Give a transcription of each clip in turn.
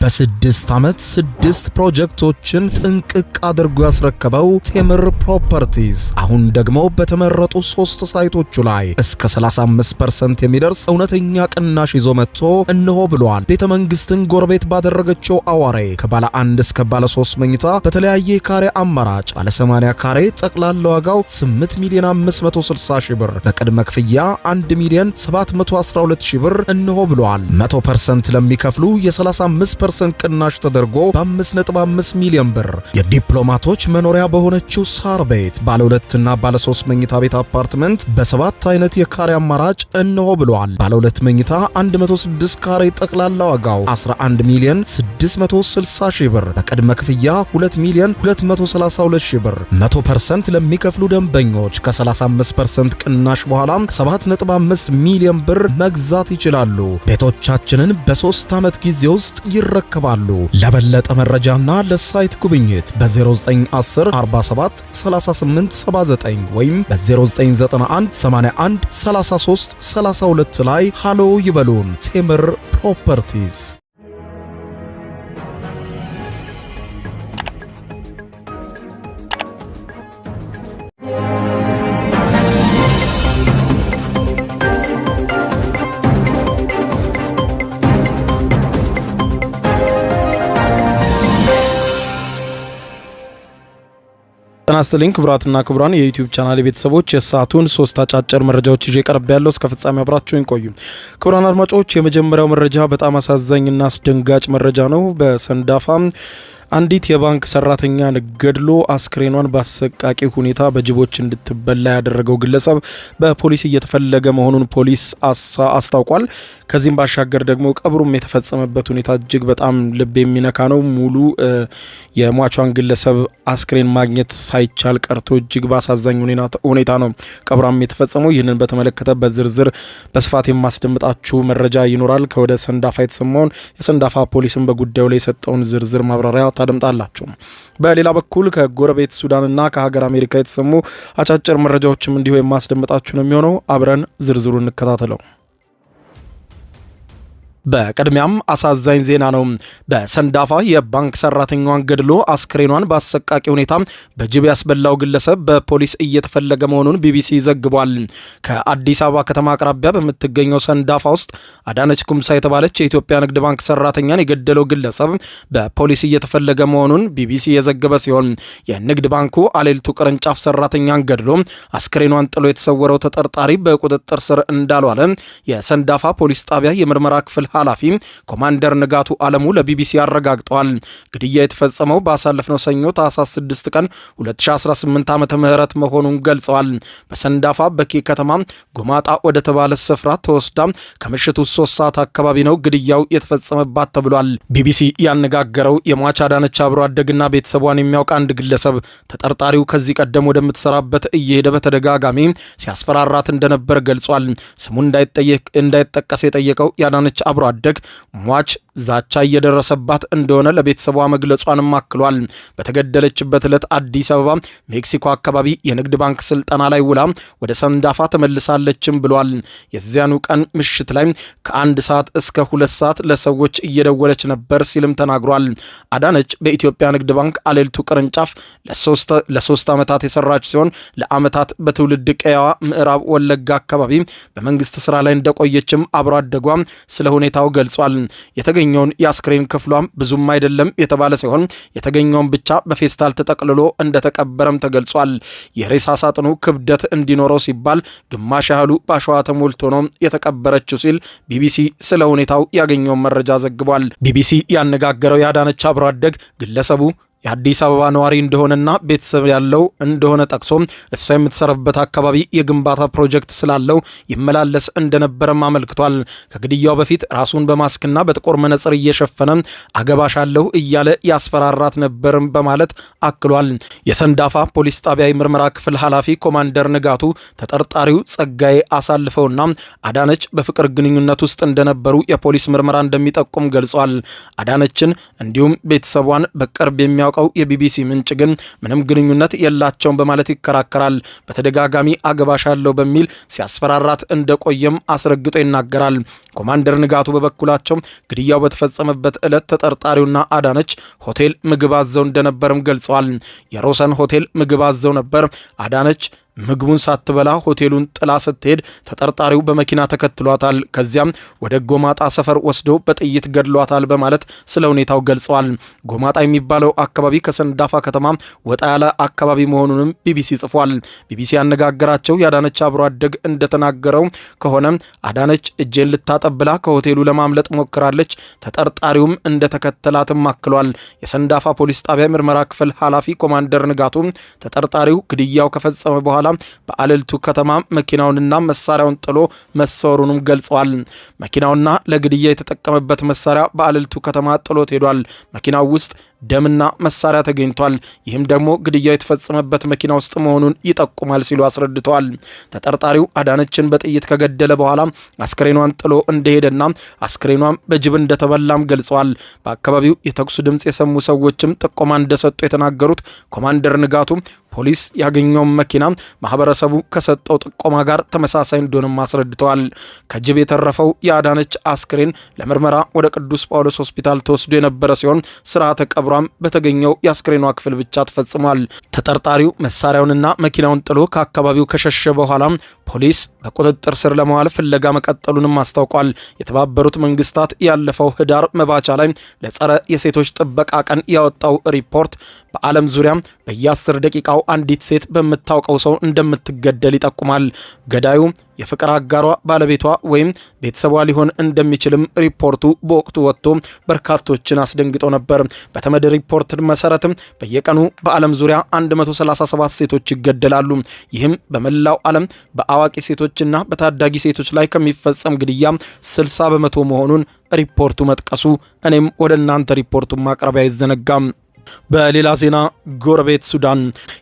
በ6 ዓመት 6 ፕሮጀክቶችን ጥንቅቅ አድርጎ ያስረከበው ቴምር ፕሮፐርቲስ አሁን ደግሞ በተመረጡ 3 ሳይቶቹ ላይ እስከ 35% የሚደርስ እውነተኛ ቅናሽ ይዞ መጥቶ እነሆ ብሏል። ቤተ መንግስትን ጎረቤት ባደረገችው አዋሬ ከባለ 1 እስከ ባለ 3 መኝታ በተለያየ ካሬ አማራጭ ባለ 80 ካሬ ጠቅላላ ዋጋው 8,560,000 ብር በቅድመ ክፍያ 1,712,000 ብር እነሆ ብሏል። 100% ለሚከፍሉ የ35% ቅናሽ ተደርጎ በ5.5 ሚሊዮን ብር የዲፕሎማቶች መኖሪያ በሆነችው ሳር ቤት ባለ 2 እና ባለ 3 መኝታ ቤት አፓርትመንት በ7 አይነት የካሬ አማራጭ እነሆ ብሏል። ባለ 2 መኝታ 106 ካሬ ጠቅላላ ዋጋው 11,660,000 ብር በቅድመ ክፍያ 2,232,000 ብር 100% ለሚከፍሉ ደንበኞች ከ35% ቅናሽ በኋላ 7.5 ሚሊዮን ብር መግዛት ይችላሉ። ቤቶቻችንን በ3 ዓመት ጊዜ ውስጥ ይረከባሉ። ለበለጠ መረጃና ለሳይት ጉብኝት በ0910 47 38 79 ወይም በ0991 81 33 32 ላይ ሃሎ ይበሉን። ቴምር ፕሮፐርቲስ። ተናስተልኝ ክብራትና ክብራን የዩቲዩብ ቻናል ቤተሰቦች የሰዓቱን 3 አጫጭር መረጃዎች ይዤ ቀርብ ያለው እስከ ፍጻሜ አብራችሁን ቆዩ። ክብራን አድማጮች የመጀመሪያው መረጃ በጣም አሳዛኝና አስደንጋጭ መረጃ ነው። በሰንዳፋ አንዲት የባንክ ሰራተኛን ገድሎ አስክሬኗን በአሰቃቂ ሁኔታ በጅቦች እንድትበላ ያደረገው ግለሰብ በፖሊስ እየተፈለገ መሆኑን ፖሊስ አስታውቋል። ከዚህም ባሻገር ደግሞ ቀብሩም የተፈጸመበት ሁኔታ እጅግ በጣም ልብ የሚነካ ነው። ሙሉ የሟቿን ግለሰብ አስክሬን ማግኘት ሳይቻል ቀርቶ እጅግ ባሳዛኝ ሁኔታ ነው ቀብሯም የተፈጸመው። ይህንን በተመለከተ በዝርዝር በስፋት የማስደምጣችሁ መረጃ ይኖራል። ከወደ ሰንዳፋ የተሰማውን የሰንዳፋ ፖሊስም በጉዳዩ ላይ የሰጠውን ዝርዝር ማብራሪያ ታደምጣላችሁ። በሌላ በኩል ከጎረቤት ሱዳንና ከሀገር አሜሪካ የተሰሙ አጫጭር መረጃዎችም እንዲሁ የማስደምጣችሁ ነው የሚሆነው። አብረን ዝርዝሩ እንከታተለው። በቀድሚያም አሳዛኝ ዜና ነው። በሰንዳፋ የባንክ ሰራተኛዋን ገድሎ አስክሬኗን በአሰቃቂ ሁኔታ በጅብ ያስበላው ግለሰብ በፖሊስ እየተፈለገ መሆኑን ቢቢሲ ዘግቧል። ከአዲስ አበባ ከተማ አቅራቢያ በምትገኘው ሰንዳፋ ውስጥ አዳነች ኩምሳ የተባለች የኢትዮጵያ ንግድ ባንክ ሰራተኛን የገደለው ግለሰብ በፖሊስ እየተፈለገ መሆኑን ቢቢሲ የዘገበ ሲሆን የንግድ ባንኩ አሌልቱ ቅርንጫፍ ሰራተኛን ገድሎ አስክሬኗን ጥሎ የተሰወረው ተጠርጣሪ በቁጥጥር ስር እንዳልዋለ የሰንዳፋ ፖሊስ ጣቢያ የምርመራ ክፍል ኃላፊ ኮማንደር ንጋቱ አለሙ ለቢቢሲ አረጋግጠዋል። ግድያ የተፈጸመው ባሳለፍነው ሰኞ ታህሳስ 6 ቀን 2018 ዓመተ ምህረት መሆኑን ገልጸዋል። በሰንዳፋ በኬ ከተማ ጎማጣ ወደ ተባለ ስፍራ ተወስዳ ከምሽቱ 3 ሰዓት አካባቢ ነው ግድያው የተፈጸመባት ተብሏል። ቢቢሲ ያነጋገረው የሟች አዳነች አብሮ አደግና ቤተሰቧን የሚያውቅ አንድ ግለሰብ ተጠርጣሪው ከዚህ ቀደም ወደምትሰራበት እየሄደ በተደጋጋሚ ሲያስፈራራት እንደነበር ገልጿል። ስሙ እንዳይጠቀስ የጠየቀው የአዳነች አብሮ አደግ ሟች ዛቻ እየደረሰባት እንደሆነ ለቤተሰቧ መግለጿንም አክሏል። በተገደለችበት ዕለት አዲስ አበባ ሜክሲኮ አካባቢ የንግድ ባንክ ስልጠና ላይ ውላ ወደ ሰንዳፋ ተመልሳለችም ብሏል። የዚያኑ ቀን ምሽት ላይ ከ1 ሰዓት እስከ 2 ሰዓት ለሰዎች እየደወለች ነበር ሲልም ተናግሯል። አዳነች በኢትዮጵያ ንግድ ባንክ አሌልቱ ቅርንጫፍ ለ3 ዓመታት የሰራች ሲሆን ለዓመታት በትውልድ ቀያዋ ምዕራብ ወለጋ አካባቢ በመንግስት ስራ ላይ እንደቆየችም አብሮ አደጓ ስለ ሁኔታው ገልጿል። የተገኘውን የአስክሬን ክፍሏም ብዙም አይደለም የተባለ ሲሆን የተገኘውን ብቻ በፌስታል ተጠቅልሎ እንደተቀበረም ተገልጿል። የሬሳ ሳጥኑ ክብደት እንዲኖረው ሲባል ግማሽ ያህሉ በአሸዋ ተሞልቶ ነው የተቀበረችው ሲል ቢቢሲ ስለ ሁኔታው ያገኘውን መረጃ ዘግቧል። ቢቢሲ ያነጋገረው የአዳነች አብሮ አደግ ግለሰቡ የአዲስ አበባ ነዋሪ እንደሆነና ቤተሰብ ያለው እንደሆነ ጠቅሶ እሷ የምትሰራበት አካባቢ የግንባታ ፕሮጀክት ስላለው ይመላለስ እንደነበረም አመልክቷል። ከግድያው በፊት ራሱን በማስክና በጥቁር መነጽር እየሸፈነ አገባሻለሁ እያለ ያስፈራራት ነበርም በማለት አክሏል። የሰንዳፋ ፖሊስ ጣቢያ የምርመራ ክፍል ኃላፊ ኮማንደር ንጋቱ ተጠርጣሪው ጸጋዬ አሳልፈውና አዳነች በፍቅር ግንኙነት ውስጥ እንደነበሩ የፖሊስ ምርመራ እንደሚጠቁም ገልጿል። አዳነችን እንዲሁም ቤተሰቧን በቅርብ የሚያውቅ ያስታወቀው የቢቢሲ ምንጭ ግን ምንም ግንኙነት የላቸውም በማለት ይከራከራል። በተደጋጋሚ አገባሻለሁ በሚል ሲያስፈራራት እንደቆየም አስረግጦ ይናገራል። ኮማንደር ንጋቱ በበኩላቸው ግድያው በተፈጸመበት ዕለት ተጠርጣሪውና አዳነች ሆቴል ምግብ አዘው እንደነበርም ገልጸዋል። የሮሰን ሆቴል ምግብ አዘው ነበር። አዳነች ምግቡን ሳትበላ ሆቴሉን ጥላ ስትሄድ ተጠርጣሪው በመኪና ተከትሏታል። ከዚያም ወደ ጎማጣ ሰፈር ወስዶ በጥይት ገድሏታል በማለት ስለ ሁኔታው ገልጸዋል። ጎማጣ የሚባለው አካባቢ ከሰንዳፋ ከተማ ወጣ ያለ አካባቢ መሆኑንም ቢቢሲ ጽፏል። ቢቢሲ ያነጋገራቸው የአዳነች አብሮ አደግ እንደተናገረው ከሆነ አዳነች እጄን ልታጠብላ ከሆቴሉ ለማምለጥ ሞክራለች። ተጠርጣሪውም እንደተከተላትም አክሏል። የሰንዳፋ ፖሊስ ጣቢያ ምርመራ ክፍል ኃላፊ ኮማንደር ንጋቱ ተጠርጣሪው ግድያው ከፈጸመ በኋላ በአለልቱ ከተማ መኪናውንና መሳሪያውን ጥሎ መሰወሩንም ገልጸዋል። መኪናውና ለግድያ የተጠቀመበት መሳሪያ በአለልቱ ከተማ ጥሎት ሄዷል። መኪናው ውስጥ ደምና መሳሪያ ተገኝቷል። ይህም ደግሞ ግድያው የተፈጸመበት መኪና ውስጥ መሆኑን ይጠቁማል ሲሉ አስረድተዋል። ተጠርጣሪው አዳነችን በጥይት ከገደለ በኋላ አስክሬኗን ጥሎ እንደሄደና አስክሬኗን በጅብ እንደተበላም ገልጸዋል። በአካባቢው የተኩስ ድምፅ የሰሙ ሰዎችም ጥቆማ እንደሰጡ የተናገሩት ኮማንደር ንጋቱ ፖሊስ ያገኘውን መኪና ማህበረሰቡ ከሰጠው ጥቆማ ጋር ተመሳሳይ እንደሆነም አስረድተዋል። ከጅብ የተረፈው የአዳነች አስክሬን ለምርመራ ወደ ቅዱስ ጳውሎስ ሆስፒታል ተወስዶ የነበረ ሲሆን ስርዓተ ቀብሯም በተገኘው የአስክሬኗ ክፍል ብቻ ተፈጽሟል። ተጠርጣሪው መሳሪያውንና መኪናውን ጥሎ ከአካባቢው ከሸሸ በኋላ ፖሊስ በቁጥጥር ስር ለመዋል ፍለጋ መቀጠሉንም አስታውቋል። የተባበሩት መንግስታት ያለፈው ህዳር መባቻ ላይ ለጸረ የሴቶች ጥበቃ ቀን ያወጣው ሪፖርት በዓለም ዙሪያ በየ10 ደቂቃው አንዲት ሴት በምታውቀው ሰው እንደምትገደል ይጠቁማል። ገዳዩ የፍቅር አጋሯ፣ ባለቤቷ ወይም ቤተሰቧ ሊሆን እንደሚችልም ሪፖርቱ በወቅቱ ወጥቶ በርካቶችን አስደንግጦ ነበር። በተመድ ሪፖርት መሰረትም በየቀኑ በዓለም ዙሪያ 137 ሴቶች ይገደላሉ። ይህም በመላው ዓለም በአዋቂ ሴቶችና በታዳጊ ሴቶች ላይ ከሚፈጸም ግድያ 60 በመቶ መሆኑን ሪፖርቱ መጥቀሱ እኔም ወደ እናንተ ሪፖርቱን ማቅረቢያ አይዘነጋም። በሌላ ዜና ጎረቤት ሱዳን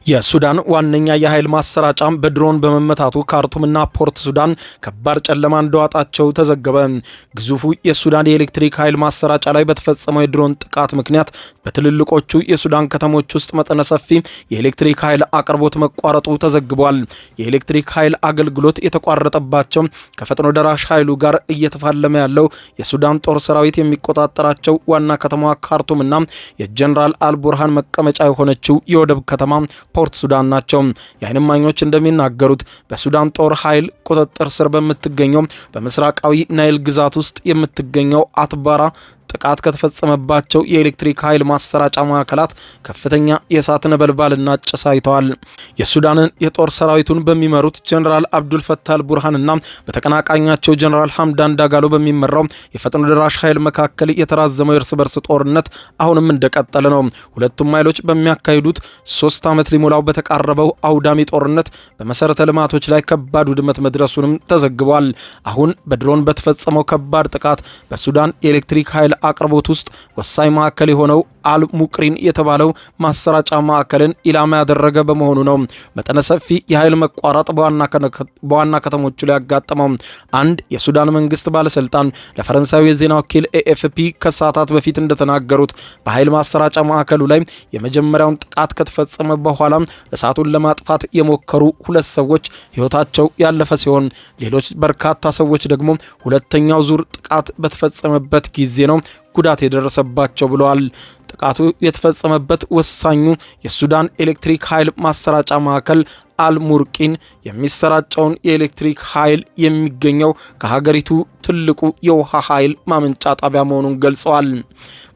የሱዳን ዋነኛ የኃይል ማሰራጫ በድሮን በመመታቱ ካርቱምና ፖርት ሱዳን ከባድ ጨለማ እንደዋጣቸው ተዘገበ። ግዙፉ የሱዳን የኤሌክትሪክ ኃይል ማሰራጫ ላይ በተፈጸመው የድሮን ጥቃት ምክንያት በትልልቆቹ የሱዳን ከተሞች ውስጥ መጠነ ሰፊ የኤሌክትሪክ ኃይል አቅርቦት መቋረጡ ተዘግቧል። የኤሌክትሪክ ኃይል አገልግሎት የተቋረጠባቸው ከፈጥኖ ደራሽ ኃይሉ ጋር እየተፋለመ ያለው የሱዳን ጦር ሰራዊት የሚቆጣጠራቸው ዋና ከተማዋ ካርቱምና የጀነራል አልቡርሃን መቀመጫ የሆነችው የወደብ ከተማ ፖርት ሱዳን ናቸው። የዓይን እማኞች እንደሚናገሩት በሱዳን ጦር ኃይል ቁጥጥር ስር በምትገኘው በምስራቃዊ ናይል ግዛት ውስጥ የምትገኘው አትባራ ጥቃት ከተፈጸመባቸው የኤሌክትሪክ ኃይል ማሰራጫ ማዕከላት ከፍተኛ የእሳት ነበልባልና ጭስ አይተዋል። የሱዳንን የጦር ሰራዊቱን በሚመሩት ጀነራል አብዱል ፈታህ አልቡርሃንና በተቀናቃኛቸው ጀነራል ሐምዳን ዳጋሎ በሚመራው የፈጥኖ ደራሽ ኃይል መካከል የተራዘመው የእርስ በርስ ጦርነት አሁንም እንደቀጠለ ነው። ሁለቱም ኃይሎች በሚያካሂዱት 3 ዓመት ሊሞላው በተቃረበው አውዳሚ ጦርነት በመሰረተ ልማቶች ላይ ከባድ ውድመት መድረሱንም ተዘግቧል። አሁን በድሮን በተፈጸመው ከባድ ጥቃት በሱዳን የኤሌክትሪክ ኃይል አቅርቦት ውስጥ ወሳኝ ማዕከል የሆነው አልሙቅሪን የተባለው ማሰራጫ ማዕከልን ኢላማ ያደረገ በመሆኑ ነው መጠነ ሰፊ የኃይል መቋረጥ በዋና ከተሞቹ ላይ ያጋጠመው። አንድ የሱዳን መንግስት ባለስልጣን ለፈረንሳዊ የዜና ወኪል ኤኤፍፒ ከሰዓታት በፊት እንደተናገሩት በኃይል ማሰራጫ ማዕከሉ ላይ የመጀመሪያውን ጥቃት ከተፈጸመ በኋላ እሳቱን ለማጥፋት የሞከሩ 2 ሰዎች ሕይወታቸው ያለፈ ሲሆን ሌሎች በርካታ ሰዎች ደግሞ ሁለተኛው ዙር ጥቃት በተፈጸመበት ጊዜ ነው ጉዳት የደረሰባቸው ብለዋል። ጥቃቱ የተፈጸመበት ወሳኙ የሱዳን ኤሌክትሪክ ኃይል ማሰራጫ ማዕከል አልሙርቂን የሚሰራጨውን የኤሌክትሪክ ኃይል የሚገኘው ከሀገሪቱ ትልቁ የውሃ ኃይል ማመንጫ ጣቢያ መሆኑን ገልጸዋል።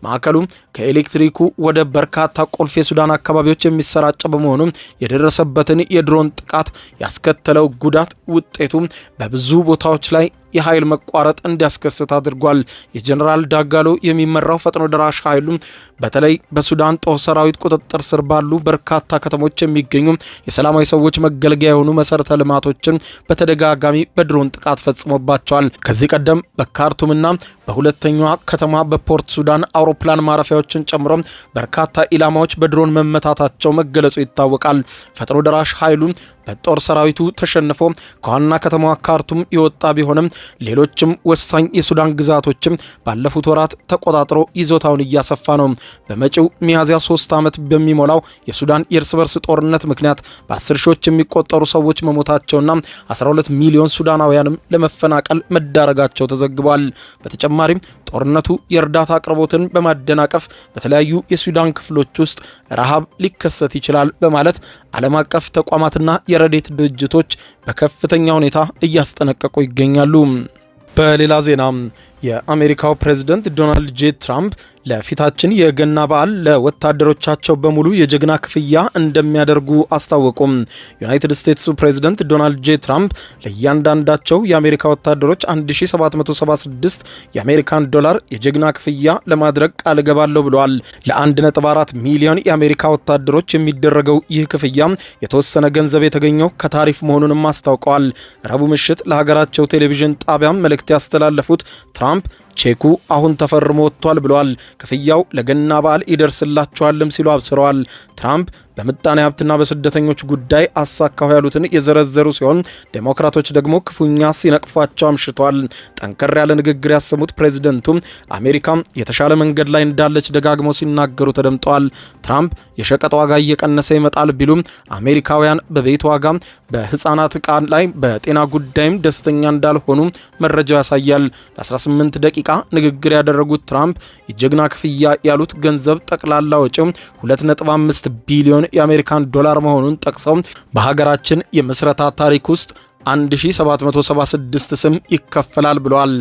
ማዕከሉ ከኤሌክትሪኩ ወደ በርካታ ቁልፍ የሱዳን አካባቢዎች የሚሰራጭ በመሆኑ የደረሰበትን የድሮን ጥቃት ያስከተለው ጉዳት ውጤቱ በብዙ ቦታዎች ላይ የኃይል መቋረጥ እንዲያስከስት አድርጓል። የጀነራል ዳጋሎ የሚመራው ፈጥኖ ደራሽ ኃይሉ በተለይ በሱዳን ጦር ሰራዊት ቁጥጥር ስር ባሉ በርካታ ከተሞች የሚገኙ የሰላማዊ ሰዎች ሰዎች መገልገያ የሆኑ መሰረተ ልማቶችን በተደጋጋሚ በድሮን ጥቃት ፈጽሞባቸዋል። ከዚህ ቀደም በካርቱምና በሁለተኛዋ ከተማ በፖርት ሱዳን አውሮፕላን ማረፊያዎችን ጨምሮ በርካታ ኢላማዎች በድሮን መመታታቸው መገለጹ ይታወቃል። ፈጥኖ ደራሽ ኃይሉ በጦር ሰራዊቱ ተሸንፎ ከዋና ከተማዋ ካርቱም የወጣ ቢሆንም ሌሎችም ወሳኝ የሱዳን ግዛቶችም ባለፉት ወራት ተቆጣጥሮ ይዞታውን እያሰፋ ነው። በመጪው ሚያዝያ 3 ዓመት በሚሞላው የሱዳን የእርስ በርስ ጦርነት ምክንያት በ10 ሺዎች የሚቆጠሩ ሰዎች መሞታቸውና 12 ሚሊዮን ሱዳናውያንም ለመፈናቀል መዳረጋቸው ተዘግቧል። በተጨማሪም ጦርነቱ የእርዳታ አቅርቦትን በማደናቀፍ በተለያዩ የሱዳን ክፍሎች ውስጥ ረሃብ ሊከሰት ይችላል በማለት ዓለም አቀፍ ተቋማትና የረድኤት ድርጅቶች በከፍተኛ ሁኔታ እያስጠነቀቁ ይገኛሉ። በሌላ ዜና የአሜሪካው ፕሬዝዳንት ዶናልድ ጄ ትራምፕ ለፊታችን የገና በዓል ለወታደሮቻቸው በሙሉ የጀግና ክፍያ እንደሚያደርጉ አስታወቁም። ዩናይትድ ስቴትሱ ፕሬዝዳንት ዶናልድ ጄ ትራምፕ ለእያንዳንዳቸው የአሜሪካ ወታደሮች 1776 የአሜሪካን ዶላር የጀግና ክፍያ ለማድረግ ቃል እገባለሁ ብለዋል። ለ1.4 ሚሊዮን የአሜሪካ ወታደሮች የሚደረገው ይህ ክፍያ የተወሰነ ገንዘብ የተገኘው ከታሪፍ መሆኑንም አስታውቀዋል። ረቡዕ ምሽት ለሀገራቸው ቴሌቪዥን ጣቢያም መልእክት ያስተላለፉት ትራምፕ ቼኩ አሁን ተፈርሞ ወጥቷል ብለዋል። ክፍያው ለገና በዓል ይደርስላቸዋልም ሲሉ አብስረዋል። ትራምፕ በምጣኔ ሀብትና በስደተኞች ጉዳይ አሳካው ያሉትን የዘረዘሩ ሲሆን ዴሞክራቶች ደግሞ ክፉኛ ሲነቅፏቸው አምሽተዋል። ጠንከር ያለ ንግግር ያሰሙት ፕሬዝደንቱ አሜሪካ የተሻለ መንገድ ላይ እንዳለች ደጋግመው ሲናገሩ ተደምጠዋል። ትራምፕ የሸቀጥ ዋጋ እየቀነሰ ይመጣል ቢሉም አሜሪካውያን በቤት ዋጋ፣ በህፃናት ዕቃ ላይ፣ በጤና ጉዳይም ደስተኛ እንዳልሆኑ መረጃው ያሳያል። ለ18 ደቂቃ ንግግር ያደረጉት ትራምፕ የጀግና ክፍያ ያሉት ገንዘብ ጠቅላላ ወጪው 2.5 ቢሊዮን የአሜሪካን ዶላር መሆኑን ጠቅሰው በሀገራችን የምስረታ ታሪክ ውስጥ 1776 ስም ይከፈላል ብለዋል።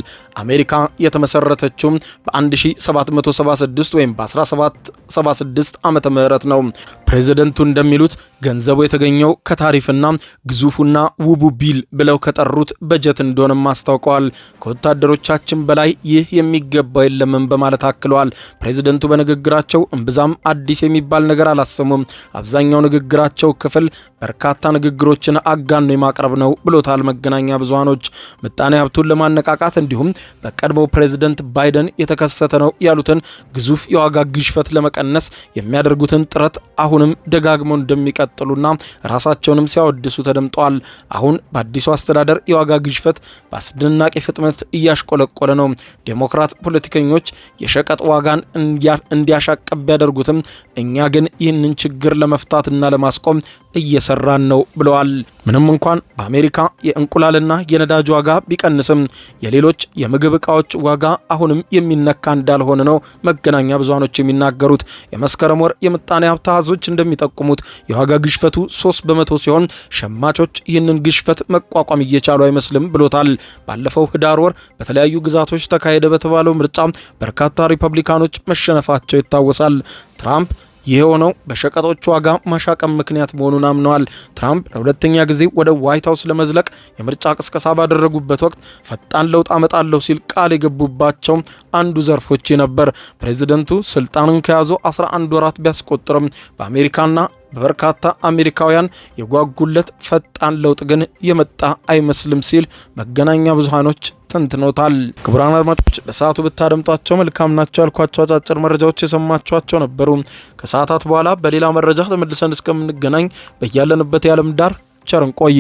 አሜሪካ የተመሰረተችው በ1776 ወይም በ1776 ዓመተ ምህረት ነው። ፕሬዝደንቱ እንደሚሉት ገንዘቡ የተገኘው ከታሪፍና ግዙፉና ውቡ ቢል ብለው ከጠሩት በጀት እንደሆነም አስታውቀዋል። ከወታደሮቻችን በላይ ይህ የሚገባው የለምም በማለት አክለዋል። ፕሬዝደንቱ በንግግራቸው እምብዛም አዲስ የሚባል ነገር አላሰሙም። አብዛኛው ንግግራቸው ክፍል በርካታ ንግግሮችን አጋኖ የማቅረብ ነው ብሎታል መገናኛ ብዙሃኖች። ምጣኔ ሀብቱን ለማነቃቃት እንዲሁም በቀድሞው ፕሬዝደንት ባይደን የተከሰተ ነው ያሉትን ግዙፍ የዋጋ ግሽፈት ለመቀነስ የሚያደርጉትን ጥረት አሁንም ደጋግመው እንደሚቀጥሉና ራሳቸውንም ሲያወድሱ ተደምጠዋል። አሁን በአዲሱ አስተዳደር የዋጋ ግሽፈት በአስደናቂ ፍጥነት እያሽቆለቆለ ነው። ዴሞክራት ፖለቲከኞች የሸቀጥ ዋጋን እንዲያሻቀብ ቢያደርጉትም እኛ ግን ይህንን ችግር ለመፍታትና ለማስቆም እየሰራን ነው ብለዋል። ምንም እንኳን በአሜሪካ የእንቁላልና የነዳጅ ዋጋ ቢቀንስም የሌሎች የምግብ ዕቃዎች ዋጋ አሁንም የሚነካ እንዳልሆነ ነው መገናኛ ብዙሃኖች የሚናገሩት። የመስከረም ወር የምጣኔ ሀብት አሃዞች እንደሚጠቁሙት የዋጋ ግሽፈቱ 3% ሲሆን ሸማቾች ይህንን ግሽፈት መቋቋም እየቻሉ አይመስልም ብሎታል። ባለፈው ህዳር ወር በተለያዩ ግዛቶች ተካሄደ በተባለው ምርጫ በርካታ ሪፐብሊካኖች መሸነፋቸው ይታወሳል። ትራምፕ ይህ የሆነው በሸቀጦች ዋጋ ማሻቀብ ምክንያት መሆኑን አምነዋል። ትራምፕ ለሁለተኛ ጊዜ ወደ ዋይት ሀውስ ለመዝለቅ የምርጫ ቅስቀሳ ባደረጉበት ወቅት ፈጣን ለውጥ አመጣለሁ ሲል ቃል የገቡባቸው አንዱ ዘርፎች ነበር። ፕሬዝደንቱ ስልጣኑን ከያዙ 11 ወራት ቢያስቆጥርም በአሜሪካና በበርካታ አሜሪካውያን የጓጉለት ፈጣን ለውጥ ግን የመጣ አይመስልም ሲል መገናኛ ብዙሃኖች ተንትኖታል። ክቡራን አድማጮች ለሰዓቱ ብታደምጧቸው መልካም ናቸው ያልኳቸው አጫጭር መረጃዎች የሰማችኋቸው ነበሩ። ከሰዓታት በኋላ በሌላ መረጃ ተመልሰን እስከምንገናኝ በያለንበት የዓለም ዳር ቸር እንቆይ።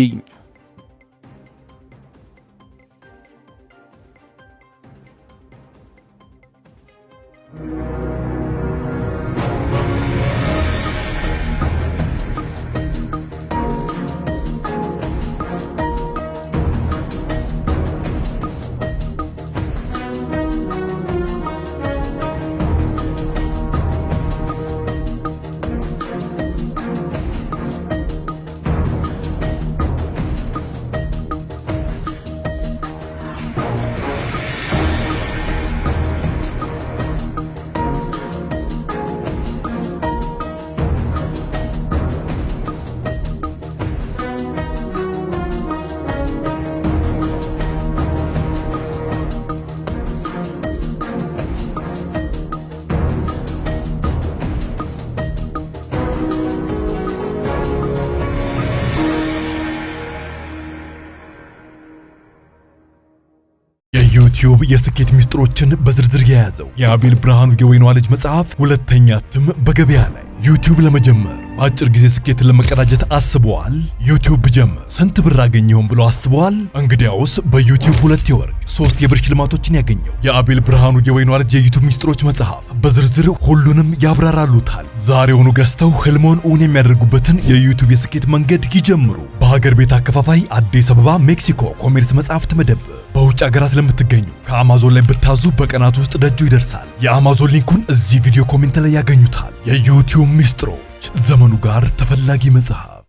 የዩቲዩብ የስኬት ሚስጥሮችን በዝርዝር የያዘው የአቤል ብርሃኑ የወይኗ ልጅ መጽሐፍ ሁለተኛ እትም በገበያ ላይ። ዩቲዩብ ለመጀመር በአጭር ጊዜ ስኬትን ለመቀዳጀት አስበዋል? ዩቲዩብ ብጀምር ስንት ብር አገኘሁም ብሎ አስበዋል? እንግዲያውስ በዩቲዩብ 2 የወርቅ 3 የብር ሽልማቶችን ያገኘው የአቤል ብርሃኑ የወይኗ ልጅ የዩቲዩብ ሚስጥሮች መጽሐፍ በዝርዝር ሁሉንም ያብራራሉታል። ዛሬውኑ ገዝተው ህልሞን እውን የሚያደርጉበትን የዩቲዩብ የስኬት መንገድ ይጀምሩ። በሀገር ቤት አከፋፋይ አዲስ አበባ ሜክሲኮ ኮሜርስ መጽሐፍት መደብር። በውጭ ሀገራት ለምትገኙ ከአማዞን ላይ ብታዙ በቀናት ውስጥ ደጁ ይደርሳል። የአማዞን ሊንኩን እዚህ ቪዲዮ ኮሜንት ላይ ያገኙታል። የዩቲዩብ ሚስጥሮች፣ ዘመኑ ጋር ተፈላጊ መጽሐፍ።